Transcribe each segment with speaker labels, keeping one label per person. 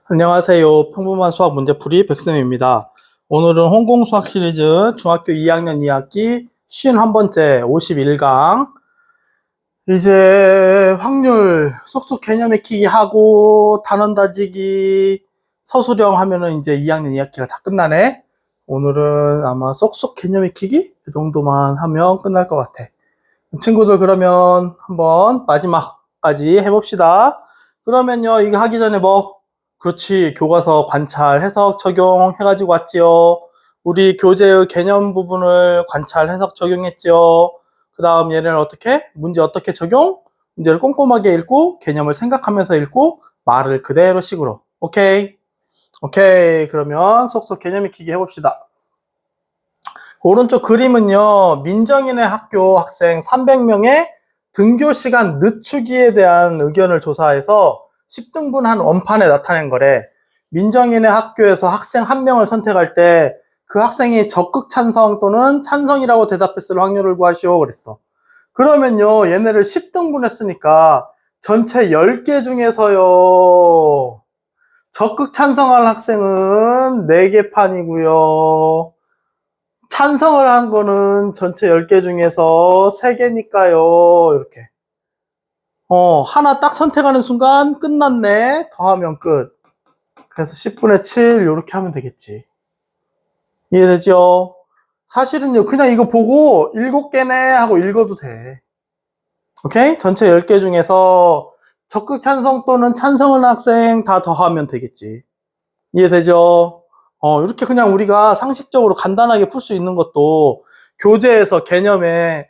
Speaker 1: 안녕하세요. 평범한 수학 문제풀이 백쌤입니다. 오늘은 홍공수학 시리즈 중학교 2학년 2학기 51번째 51강. 이제 확률, 속속 개념 익히기 하고 단원 다지기, 서술형 하면은 이제 2학년 2학기가 다 끝나네. 오늘은 아마 속속 개념 익히기 이 정도만 하면 끝날 것 같아. 친구들 그러면 한번 마지막까지 해봅시다. 그러면요, 이거 하기 전에 그렇지, 교과서 관찰, 해석, 적용 해가지고 왔지요. 우리 교재의 개념 부분을 관찰, 해석, 적용했지요. 그 다음 얘네를 문제 어떻게 적용? 문제를 꼼꼼하게 읽고, 개념을 생각하면서 읽고, 말을 그대로 식으로. 오케이? 오케이. 그러면 속속 개념 익히기 해봅시다. 오른쪽 그림은요, 민정인의 학교 학생 300명의 등교 시간 늦추기에 대한 의견을 조사해서 10등분한 원판에 나타낸 거래. 민정인의 학교에서 학생 1명을 선택할 때 그 학생이 적극 찬성 또는 찬성이라고 대답했을 확률을 구하시오 그랬어. 그러면요, 얘네를 10등분 했으니까 전체 10개 중에서요, 적극 찬성할 학생은 4개 판이고요. 찬성을 한 거는 전체 10개 중에서 3개니까요. 이렇게. 하나 딱 선택하는 순간 끝났네. 더하면 끝. 그래서 10분의 7 이렇게 하면 되겠지. 이해되죠? 사실은요, 그냥 이거 보고 7개네 하고 읽어도 돼. 오케이? 전체 10개 중에서 적극 찬성 또는 찬성을 한 학생 다 더하면 되겠지. 이해되죠? 이렇게 그냥 우리가 상식적으로 간단하게 풀 수 있는 것도 교재에서 개념에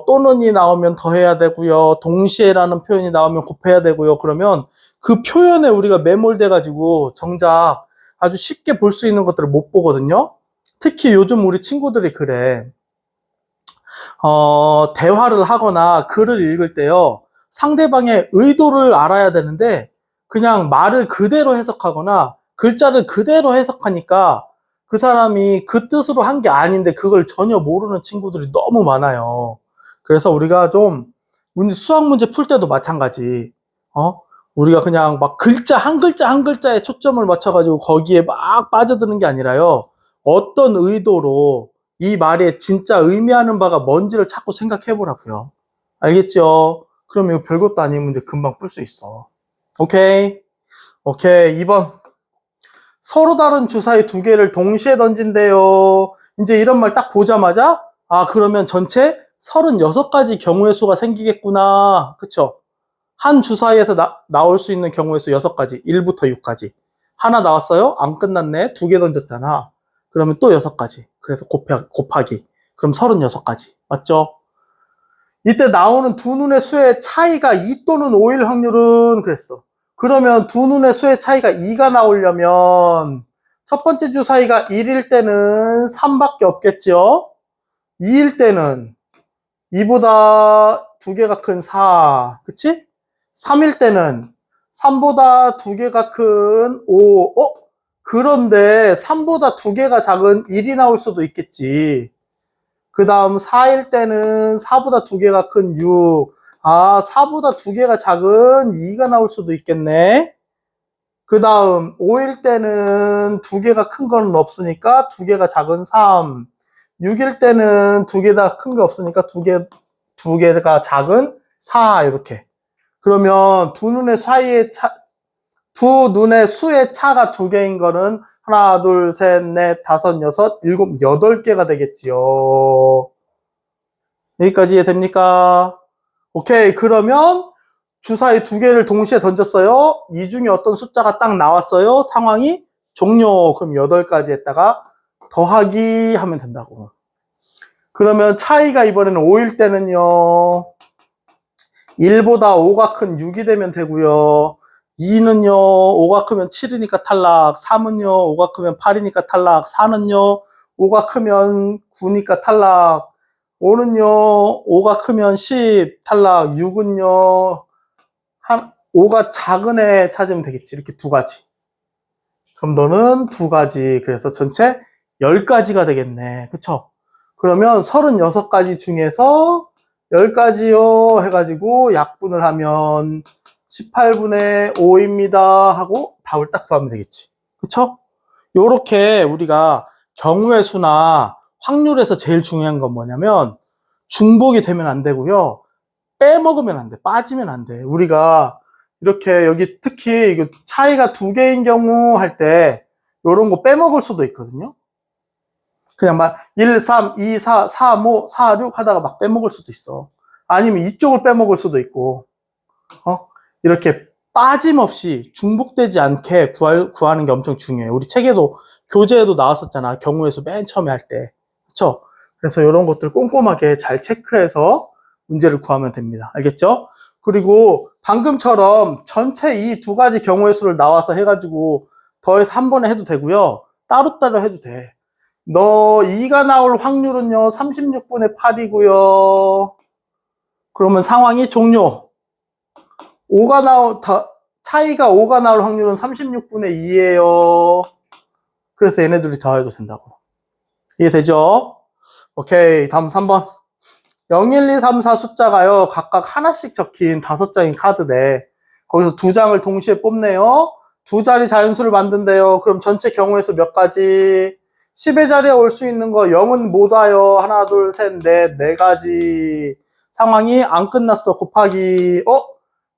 Speaker 1: 또는이 나오면 더해야 되고요. 동시에라는 표현이 나오면 곱해야 되고요. 그러면 그 표현에 우리가 매몰돼 가지고 정작 아주 쉽게 볼 수 있는 것들을 못 보거든요. 특히 요즘 우리 친구들이 그래. 대화를 하거나 글을 읽을 때요. 상대방의 의도를 알아야 되는데 그냥 말을 그대로 해석하거나 글자를 그대로 해석하니까 그 사람이 그 뜻으로 한 게 아닌데 그걸 전혀 모르는 친구들이 너무 많아요. 그래서 우리가 좀 수학 문제 풀 때도 마찬가지. 우리가 그냥 막 글자 한 글자 한 글자에 초점을 맞춰가지고 거기에 막 빠져드는 게 아니라요. 어떤 의도로 이 말에 진짜 의미하는 바가 뭔지를 자꾸 생각해 보라고요. 알겠죠? 그럼 이거 별것도 아닌 문제 금방 풀 수 있어. 오케이? 오케이. 2번. 서로 다른 주사위 2개를 동시에 던진대요. 이제 이런 말 딱 보자마자 그러면 전체 36가지 경우의 수가 생기겠구나. 그쵸? 한 주사위에서 나올 수 있는 경우의 수 6가지. 1부터 6까지. 하나 나왔어요? 안 끝났네. 2개 던졌잖아. 그러면 또 6가지. 그래서 곱하기. 그럼 36가지. 맞죠? 이때 나오는 두 눈의 수의 차이가 2 또는 5일 확률은 그랬어. 그러면 두 눈의 수의 차이가 2가 나오려면 첫 번째 주사위가 1일 때는 3밖에 없겠죠? 2일 때는 2보다 2개가 큰 4. 그치? 3일 때는 3보다 2개가 큰 5. 그런데 3보다 2개가 작은 1이 나올 수도 있겠지. 그 다음 4일 때는 4보다 2개가 큰 6. 4보다 2개가 작은 2가 나올 수도 있겠네. 그 다음 5일 때는 2개가 큰 건 없으니까 2개가 작은 3. 6일 때는 2개 다 큰 게 없으니까 2개가 작은 4. 이렇게. 그러면 두 눈의 수의 차가 2개인 거는 하나, 둘, 셋, 넷, 다섯, 여섯, 일곱, 8개가 되겠지요. 여기까지 이해됩니까? 오케이. 그러면 주사위 2개를 동시에 던졌어요. 이 중에 어떤 숫자가 딱 나왔어요. 상황이 종료. 그럼 8가지 했다가 더하기 하면 된다고. 그러면 차이가 이번에는 5일 때는요. 1보다 5가 큰 6이 되면 되고요. 2는요, 5가 크면 7이니까 탈락. 3은요, 5가 크면 8이니까 탈락. 4는요, 5가 크면 9니까 탈락. 5는요, 5가 크면 10, 탈락. 6은요, 5가 작은 애 찾으면 되겠지. 이렇게 2가지. 그럼 너는 2가지. 그래서 전체 10가지가 되겠네. 그쵸? 그러면 36가지 중에서 10가지요 해가지고 약분을 하면 18분의 5입니다 하고 답을 딱 구하면 되겠지. 그쵸? 요렇게 우리가 경우의 수나 확률에서 제일 중요한 건 뭐냐면 중복이 되면 안 되고요. 빼먹으면 안 돼. 빠지면 안 돼. 우리가 이렇게 여기 특히 이거 차이가 두 개인 경우 할 때 요런 거 빼먹을 수도 있거든요. 그냥 막 1, 3, 2, 4, 3, 5, 4, 6 하다가 막 빼먹을 수도 있어. 아니면 이쪽을 빼먹을 수도 있고, 이렇게 빠짐없이 중복되지 않게 구하는 게 엄청 중요해요. 우리 책에도, 교재에도 나왔었잖아. 경우의 수 맨 처음에 할 때. 그쵸? 그래서 이런 것들 꼼꼼하게 잘 체크해서 문제를 구하면 됩니다. 알겠죠? 그리고 방금처럼 전체 이 두 가지 경우의 수를 나와서 해가지고 더해서 한 번에 해도 되고요. 따로따로 해도 돼. 너 2가 나올 확률은요 36분의 8이고요. 그러면 상황이 종료. 차이가 5가 나올 확률은 36분의 2예요. 그래서 얘네들이 더해도 된다고. 이해되죠? 오케이. 다음 3번. 0, 1, 2, 3, 4 숫자가요 각각 하나씩 적힌 5장인 카드네. 거기서 2장을 동시에 뽑네요. 두 자리 자연수를 만든대요. 그럼 전체 경우의 수 몇 가지? 10의 자리에 올 수 있는 거 0은 못 와요. 하나, 둘, 셋, 넷, 네 가지. 상황이 안 끝났어. 곱하기.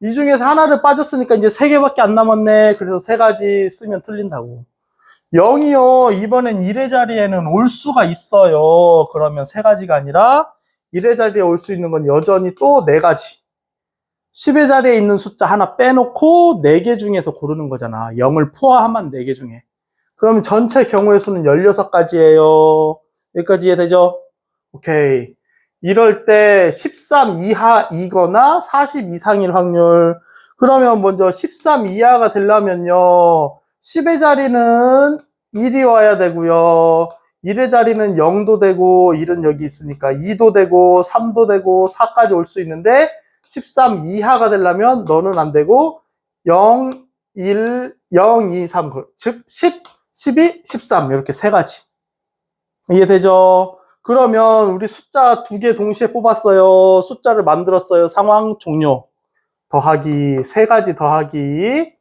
Speaker 1: 이 중에서 하나를 빠졌으니까 이제 3개밖에 안 남았네. 그래서 3가지 쓰면 틀린다고. 0이요. 이번엔 1의 자리에는 올 수가 있어요. 그러면 3가지가 아니라 1의 자리에 올 수 있는 건 여전히 또 4가지. 10의 자리에 있는 숫자 하나 빼놓고 4개 중에서 고르는 거잖아. 0을 포함한 4개 중에. 그럼 전체 경우의 수는 16가지예요. 여기까지 이해되죠? 오케이. 이럴 때 13 이하이거나 40 이상일 확률. 그러면 먼저 13 이하가 되려면요. 10의 자리는 1이 와야 되고요. 1의 자리는 0도 되고 1은 여기 있으니까 2도 되고 3도 되고 4까지 올 수 있는데 13 이하가 되려면 너는 안 되고 0, 1, 0, 2, 3, 즉 10, 12, 13 이렇게 3가지. 이해되죠? 그러면 우리 숫자 2개 동시에 뽑았어요. 숫자를 만들었어요. 상황 종료. 더하기 3가지 더하기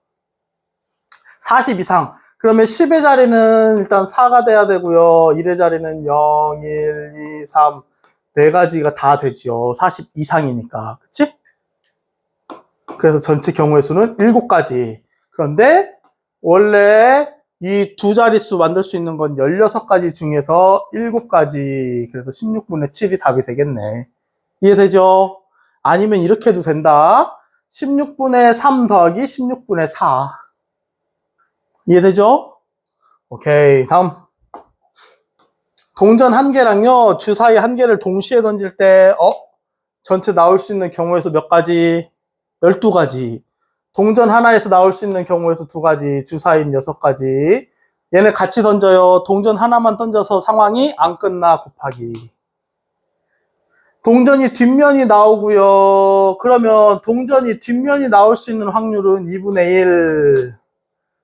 Speaker 1: 40 이상. 그러면 10의 자리는 일단 4가 돼야 되고요. 1의 자리는 0, 1, 2, 3 4가지가 다 되죠. 40 이상이니까. 그치? 그래서 전체 경우의 수는 7가지. 그런데 원래 이 두 자릿수 만들 수 있는 건 16가지 중에서 7가지. 그래서 16분의 7이 답이 되겠네. 이해되죠? 아니면 이렇게 해도 된다. 16분의 3 더하기 16분의 4. 이해되죠? 오케이. 다음. 동전 1개랑요, 주사위 1개를 동시에 던질 때, 전체 나올 수 있는 경우의 수 몇 가지? 12가지. 동전 하나에서 나올 수 있는 경우의 수 2가지, 주사위는 6가지. 얘네 같이 던져요. 동전 하나만 던져서 상황이 안 끝나 곱하기. 동전이 뒷면이 나오고요. 그러면 동전이 뒷면이 나올 수 있는 확률은 2분의 1.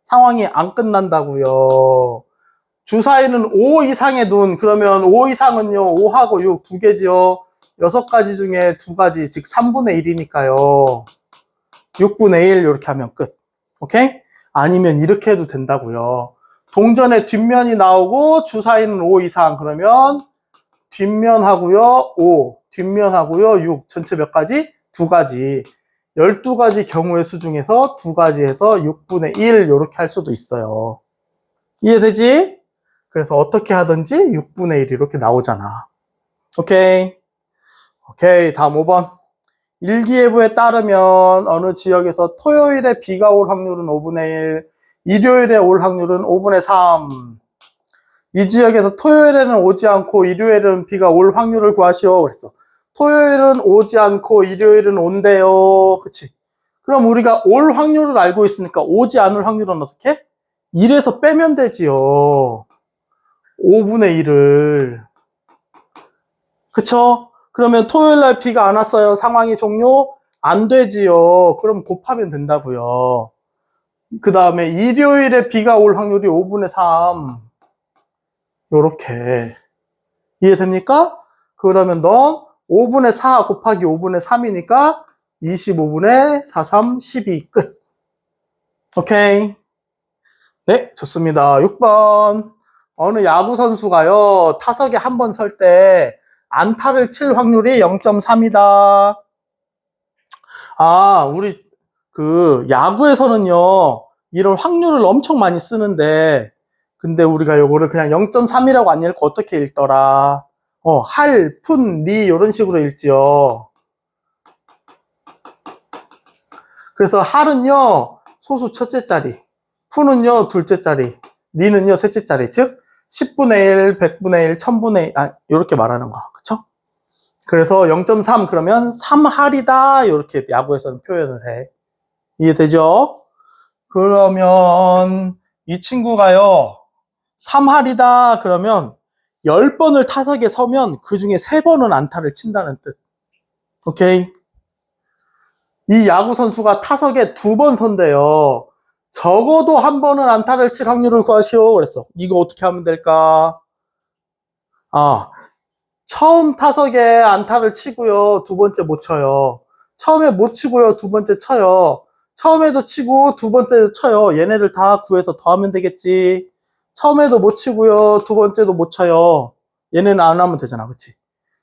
Speaker 1: 상황이 안 끝난다고요. 주사위는 5 이상의 눈. 그러면 5 이상은요. 5하고 6 2개지요. 6가지 중에 2가지, 즉 3분의 1이니까요. 6분의 1 이렇게 하면 끝. 오케이? 아니면 이렇게 해도 된다고요. 동전의 뒷면이 나오고 주사위는 5 이상. 그러면 뒷면하고요. 5, 뒷면하고요. 6. 전체 몇 가지? 2가지. 12가지 경우의 수 중에서 2가지 해서 6분의 1 이렇게 할 수도 있어요. 이해되지? 그래서 어떻게 하든지 6분의 1 이렇게 나오잖아. 오케이. 오케이. 다음 5번. 일기예보에 따르면 어느 지역에서 토요일에 비가 올 확률은 5분의 1, 일요일에 올 확률은 5분의 3. 이 지역에서 토요일에는 오지 않고 일요일은 비가 올 확률을 구하시오. 그랬어. 토요일은 오지 않고 일요일은 온대요. 그치? 그럼 우리가 올 확률을 알고 있으니까 오지 않을 확률은 어떻게? 1에서 빼면 되지요. 5분의 1을. 그쵸? 그러면 토요일날 비가 안 왔어요. 상황이 종료? 안 되지요. 그럼 곱하면 된다고요. 그 다음에 일요일에 비가 올 확률이 5분의 3. 요렇게. 이해됩니까? 그러면 넌 5분의 4 곱하기 5분의 3이니까 25분의 4, 3, 12 끝. 오케이. 네, 좋습니다. 6번. 어느 야구 선수가요, 타석에 한 번 설 때 안타를 칠 확률이 0.3이다. 아, 우리 야구에서는요, 이런 확률을 엄청 많이 쓰는데, 근데 우리가 요거를 그냥 0.3이라고 안 읽고 어떻게 읽더라? 할, 푼, 리 이런 식으로 읽지요. 그래서 할은요, 소수 첫째 자리, 푼은요, 둘째 자리, 리는요, 셋째 자리. 즉 10분의 1, 100분의 1, 1000분의 1, 이렇게 말하는 거. 그쵸? 그래서 0.3 그러면 3할이다 이렇게 야구에서는 표현을 해. 이해되죠? 그러면 이 친구가요 3할이다 그러면 10번을 타석에 서면 그 중에 3번은 안타를 친다는 뜻. 오케이? 이 야구 선수가 타석에 2번 선대요. 적어도 한 번은 안타를 칠 확률을 구하시오 그랬어. 이거 어떻게 하면 될까? 처음 타석에 안타를 치고요. 두 번째 못 쳐요. 처음에 못 치고요. 두 번째 쳐요. 처음에도 치고 두 번째도 쳐요. 얘네들 다 구해서 더하면 되겠지. 처음에도 못 치고요. 두 번째도 못 쳐요. 얘네는 안 하면 되잖아. 그치?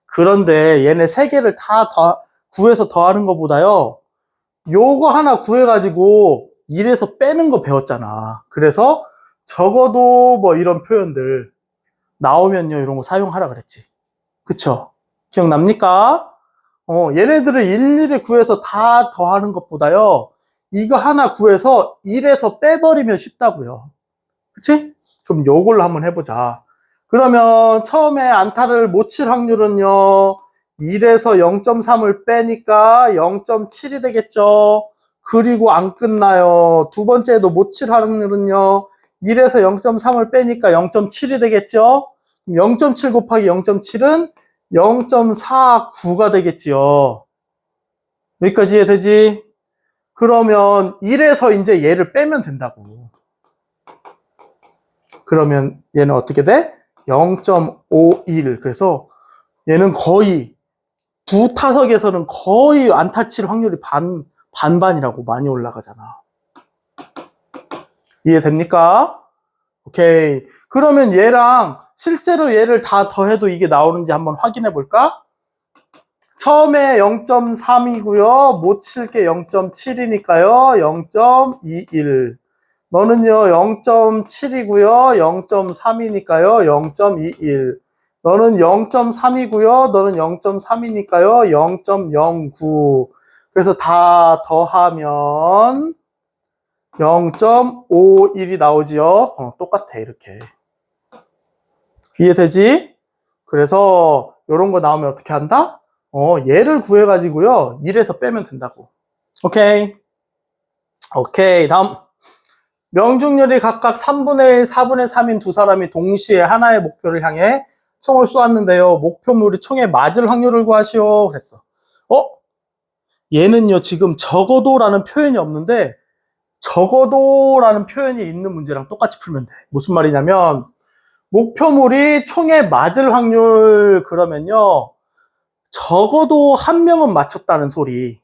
Speaker 1: 그런데 얘네 세 개를 다 구해서 더하는 것보다요. 요거 하나 구해가지고 1에서 빼는 거 배웠잖아. 그래서 적어도 뭐 이런 표현들 나오면요. 이런 거 사용하라 그랬지. 그쵸? 기억납니까? 얘네들을 일일이 구해서 다 더하는 것보다요, 이거 하나 구해서 1에서 빼버리면 쉽다고요. 그치? 그럼 요걸로 한번 해보자. 그러면 처음에 안타를 못 칠 확률은요, 1에서 0.3을 빼니까 0.7이 되겠죠? 그리고 안 끝나요. 두 번째도 못 칠 확률은요, 1에서 0.3을 빼니까 0.7이 되겠죠? 0.7 곱하기 0.7은 0.49가 되겠지요. 여기까지 이해되지? 그러면 1에서 이제 얘를 빼면 된다고. 그러면 얘는 어떻게 돼? 0.51. 그래서 얘는 거의 두 타석에서는 거의 안타 칠 확률이 반반이라고 많이 올라가잖아. 이해됩니까? 오케이. 그러면 얘랑 실제로 얘를 다 더해도 이게 나오는지 한번 확인해 볼까? 처음에 0.3이고요. 못 칠 게 0.7이니까요. 0.21. 너는요. 0.7이고요. 0.3이니까요. 0.21. 너는 0.3이고요. 너는 0.3이니까요. 0.09. 그래서 다 더하면 0.51이 나오지요. 똑같아 이렇게. 이해되지? 그래서 이런 거 나오면 어떻게 한다? 얘를 구해가지고요. 1에서 빼면 된다고. 오케이. 오케이. 다음. 명중률이 각각 3분의 1, 4분의 3인 두 사람이 동시에 하나의 목표를 향해 총을 쏘았는데요. 목표물이 총에 맞을 확률을 구하시오. 그랬어. 얘는요, 지금 적어도라는 표현이 없는데, 적어도라는 표현이 있는 문제랑 똑같이 풀면 돼. 무슨 말이냐면, 목표물이 총에 맞을 확률, 그러면요, 적어도 한 명은 맞췄다는 소리.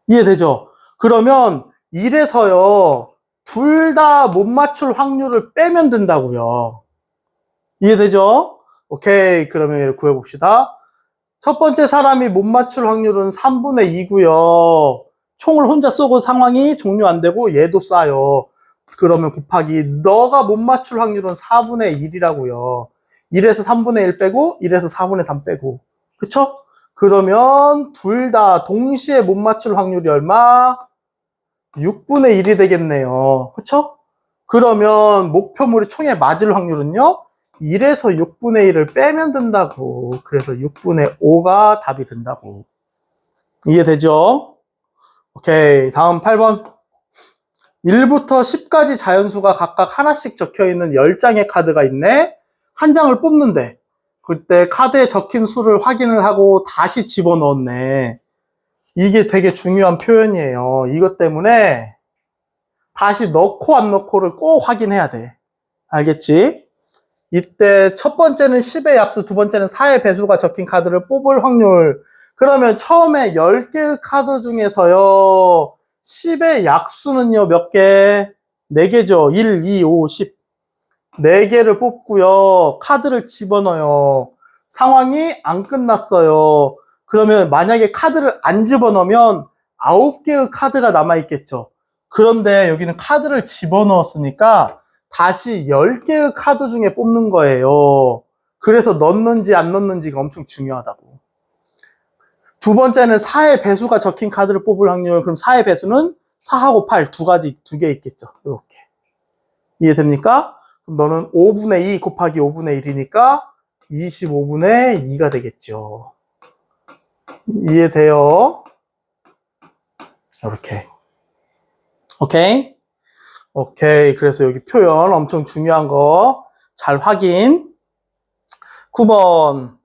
Speaker 1: 이해되죠? 그러면 1에서요, 둘 다 못 맞출 확률을 빼면 된다고요. 이해되죠? 오케이. 그러면 얘를 구해봅시다. 첫 번째 사람이 못 맞출 확률은 3분의 2고요. 총을 혼자 쏘고 상황이 종료 안 되고 얘도 쏴요. 그러면 곱하기 너가 못 맞출 확률은 4분의 1이라고요. 1에서 3분의 1 빼고 1에서 4분의 3 빼고. 그쵸? 그러면 둘 다 동시에 못 맞출 확률이 얼마? 6분의 1이 되겠네요. 그쵸? 그러면 목표물이 총에 맞을 확률은요? 1에서 6분의 1을 빼면 된다고. 그래서 6분의 5가 답이 된다고. 이해되죠? 오케이. 다음 8번. 1부터 10까지 자연수가 각각 하나씩 적혀있는 10장의 카드가 있네. 한 장을 뽑는데 그때 카드에 적힌 수를 확인을 하고 다시 집어넣었네. 이게 되게 중요한 표현이에요. 이것 때문에 다시 넣고 안 넣고를 꼭 확인해야 돼. 알겠지? 이때 첫 번째는 10의 약수, 두 번째는 4의 배수가 적힌 카드를 뽑을 확률. 그러면 처음에 10개의 카드 중에서요, 10의 약수는요, 몇 개? 4개죠. 1, 2, 5, 10. 4개를 뽑고요, 카드를 집어넣어요. 상황이 안 끝났어요. 그러면 만약에 카드를 안 집어넣으면 9개의 카드가 남아있겠죠. 그런데 여기는 카드를 집어넣었으니까 다시 10개의 카드 중에 뽑는 거예요. 그래서 넣는지 안 넣는지가 엄청 중요하다고. 두 번째는 4의 배수가 적힌 카드를 뽑을 확률. 그럼 4의 배수는 4하고 8 두 개 있겠죠. 이렇게. 이해됩니까? 그럼 너는 5분의 2 곱하기 5분의 1이니까 25분의 2가 되겠죠. 이해돼요? 이렇게. 오케이? 오케이. 그래서 여기 표현 엄청 중요한 거 잘 확인. 9번.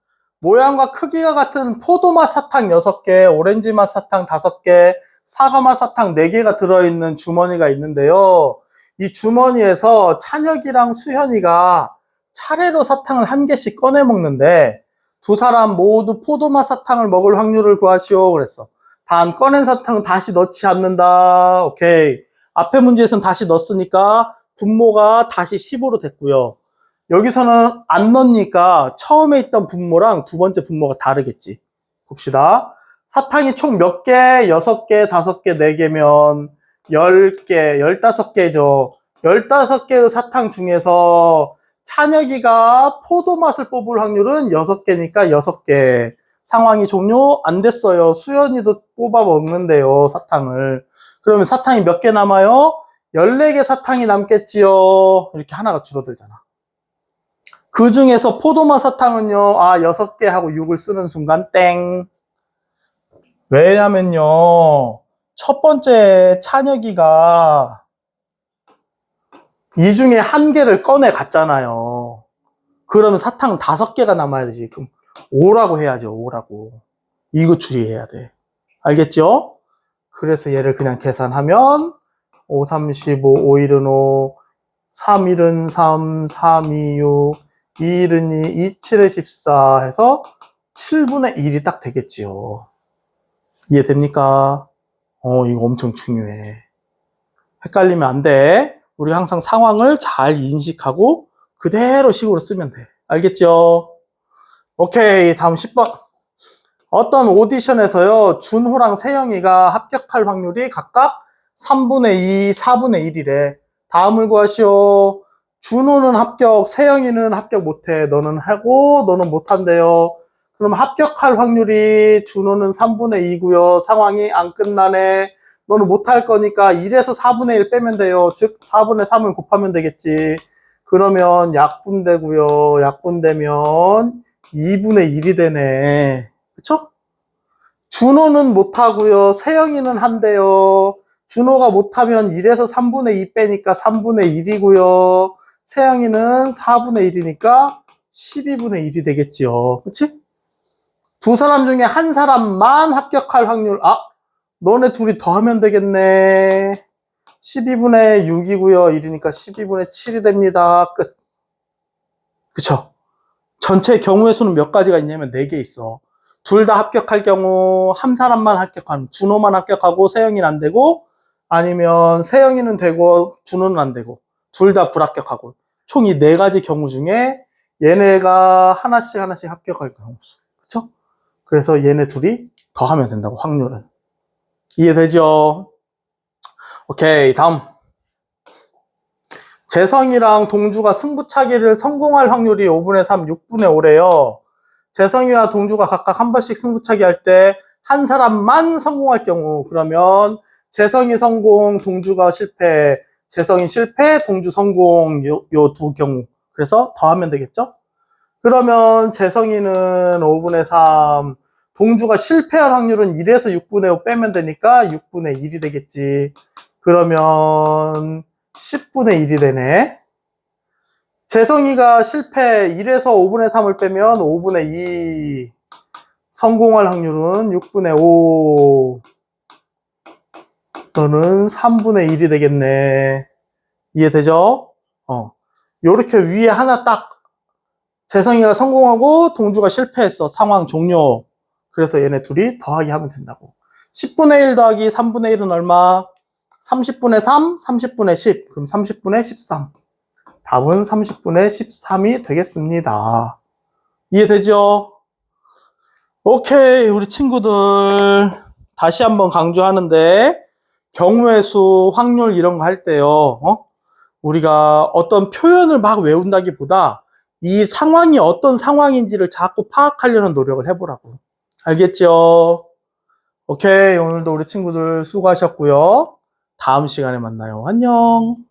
Speaker 1: 모양과 크기가 같은 포도맛 사탕 6개, 오렌지맛 사탕 5개, 사과맛 사탕 4개가 들어있는 주머니가 있는데요. 이 주머니에서 찬혁이랑 수현이가 차례로 사탕을 1개씩 꺼내 먹는데 두 사람 모두 포도맛 사탕을 먹을 확률을 구하시오 그랬어. 단 꺼낸 사탕은 다시 넣지 않는다. 오케이. 앞에 문제에서는 다시 넣었으니까 분모가 다시 10으로 됐고요. 여기서는 안 넣으니까 처음에 있던 분모랑 두 번째 분모가 다르겠지. 봅시다. 사탕이 총 몇 개? 6개, 5개, 4개면 10개, 15개죠. 15개의 사탕 중에서 찬혁이가 포도맛을 뽑을 확률은 6개니까 6개. 상황이 종료 안 됐어요. 수연이도 뽑아 먹는데요, 사탕을. 그러면 사탕이 몇 개 남아요? 14개 사탕이 남겠지요. 이렇게 하나가 줄어들잖아. 그 중에서 포도맛 사탕은요, 6개 하고 6을 쓰는 순간 땡. 왜냐면요, 첫 번째 찬혁이가 이 중에 1개를 꺼내 갔잖아요. 그러면 사탕 5개가 남아야 되지. 그럼 5라고 해야죠, 5라고. 이거 추리해야 돼. 알겠죠? 그래서 얘를 그냥 계산하면 5, 3, 15, 5, 1은 5, 3, 1은 3, 3, 2, 6, 2, 1은 2, 2, 7은 14 해서 7분의 1이 딱 되겠지요. 이해됩니까? 이거 엄청 중요해. 헷갈리면 안 돼. 우리 항상 상황을 잘 인식하고 그대로 식으로 쓰면 돼. 알겠죠? 오케이, 다음 10번. 어떤 오디션에서요, 준호랑 세영이가 합격할 확률이 각각 3분의 2, 4분의 1이래. 다음을 구하시오. 준호는 합격, 세영이는 합격 못해. 너는 하고, 너는 못한대요. 그럼 합격할 확률이 준호는 3분의 2고요. 상황이 안 끝나네. 너는 못할 거니까 1에서 4분의 1 빼면 돼요. 즉 4분의 3을 곱하면 되겠지. 그러면 약분되고요. 약분되면 2분의 1이 되네. 그쵸? 준호는 못하고요. 세영이는 한대요. 준호가 못하면 1에서 3분의 2 빼니까 3분의 1이고요. 세영이는 4분의 1이니까 12분의 1이 되겠지요. 그치? 두 사람 중에 한 사람만 합격할 확률, 너네 둘이 더하면 되겠네. 12분의 6이고요. 1이니까 12분의 7이 됩니다. 끝. 그쵸? 전체 경우의 수는 몇 가지가 있냐면 4개 있어. 둘 다 합격할 경우 한 사람만 합격하는, 준호만 합격하고 세영이는 안 되고, 아니면 세영이는 되고 준호는 안 되고, 둘 다 불합격하고, 총 이 4가지 경우 중에 얘네가 하나씩 합격할 경우 수. 그쵸? 그래서 얘네 둘이 더하면 된다고, 확률은. 이해되죠? 오케이, 다음. 재성이랑 동주가 승부차기를 성공할 확률이 5분의 3, 6분의 5래요. 재성이와 동주가 각각 한 번씩 승부차기 할 때 한 사람만 성공할 경우, 그러면 재성이 성공, 동주가 실패, 재성이 실패, 동주 성공, 요 두 경우. 그래서 더하면 되겠죠? 그러면 재성이는 5분의 3, 동주가 실패할 확률은 1에서 6분의 5 빼면 되니까 6분의 1이 되겠지. 그러면 10분의 1이 되네. 재성이가 실패 1에서 5분의 3을 빼면 5분의 2. 성공할 확률은 6분의 5. 너는 3분의 1이 되겠네. 이해되죠? 요렇게 위에 하나 딱 재성이가 성공하고 동주가 실패했어. 상황 종료. 그래서 얘네 둘이 더하기 하면 된다고. 10분의 1 더하기 3분의 1은 얼마? 30분의 3, 30분의 10. 그럼 30분의 13. 답은 30분의 13이 되겠습니다. 이해되죠? 오케이, 우리 친구들. 다시 한번 강조하는데, 경우의 수, 확률 이런 거 할 때요, 우리가 어떤 표현을 막 외운다기보다 이 상황이 어떤 상황인지를 자꾸 파악하려는 노력을 해보라고. 알겠죠? 오케이, 오늘도 우리 친구들 수고하셨고요. 다음 시간에 만나요. 안녕.